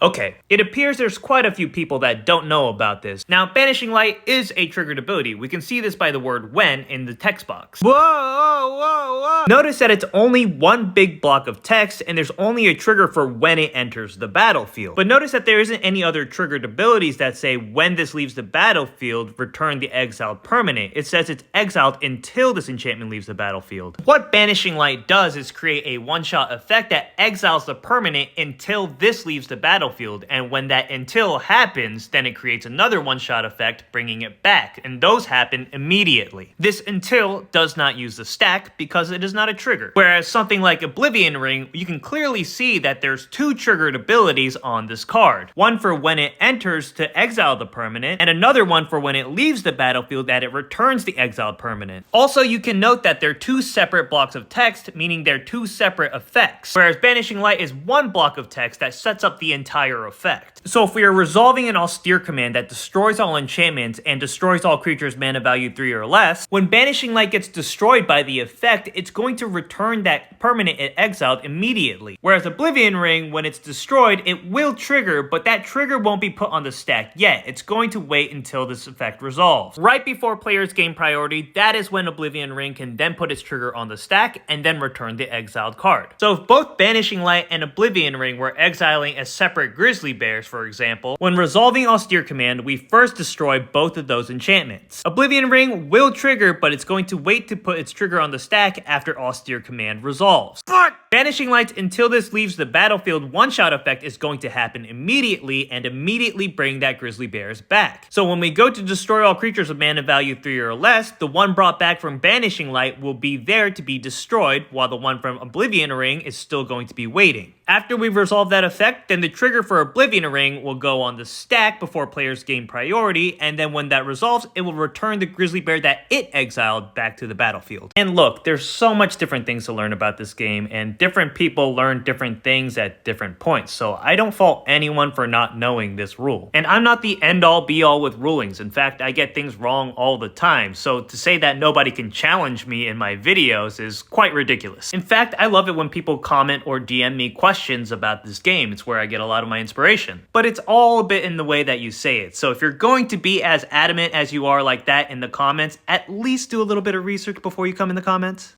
Okay, it appears there's quite a few people that don't know about this. Now, Banishing Light is a triggered ability. We can see this by the word when in the text box. Whoa, whoa, whoa, whoa. Notice that it's only one big block of text and there's only a trigger for when it enters the battlefield. But notice that there isn't any other triggered abilities that say when this leaves the battlefield, return the exiled permanent. It says it's exiled until this enchantment leaves the battlefield. What Banishing Light does is create a one-shot effect that exiles the permanent until this leaves the battlefield, and when that until happens, then it creates another one-shot effect bringing it back, and those happen immediately. This until does not use the stack because it is not a trigger, whereas something like Oblivion Ring, you can clearly see that there's two triggered abilities on this card. One for when it enters to exile the permanent, and another one for when it leaves the battlefield that it returns the exiled permanent. Also, you can note that they're two separate blocks of text, meaning they're two separate effects, whereas Banishing Light is one block of text that sets up the entire effect. So if we are resolving an austere command that destroys all enchantments and destroys all creatures mana value 3 or less, when Banishing Light gets destroyed by the effect, it's going to return that permanent it exiled immediately. Whereas Oblivion Ring, when it's destroyed, it will trigger, but that trigger won't be put on the stack yet. It's going to wait until this effect resolves. Right before players gain priority, that is when Oblivion Ring can then put its trigger on the stack and then return the exiled card. So if both Banishing Light and Oblivion Ring were exiling as separate grizzly bears, for example, when resolving austere command, we first destroy both of those enchantments. Oblivion Ring will trigger, but it's going to wait to put its trigger on the stack after austere command resolves. But Banishing Light until this leaves the battlefield one-shot effect is going to happen immediately and immediately bring that grizzly bears back. So when we go to destroy all creatures of mana value 3 or less, the one brought back from Banishing Light will be there to be destroyed, while the one from Oblivion Ring is still going to be waiting. After we've resolved that effect, then the trigger for Oblivion Ring will go on the stack before players gain priority, and then when that resolves, it will return the grizzly bear that it exiled back to the battlefield. And look, there's so much different things to learn about this game, and different people learn different things at different points, so I don't fault anyone for not knowing this rule. And I'm not the end-all be-all with rulings. In fact, I get things wrong all the time, so to say that nobody can challenge me in my videos is quite ridiculous. In fact, I love it when people comment or DM me questions about this game. It's where I get a lot of my inspiration. But it's all a bit in the way that you say it. So if you're going to be as adamant as you are like that in the comments, at least do a little bit of research before you come in the comments.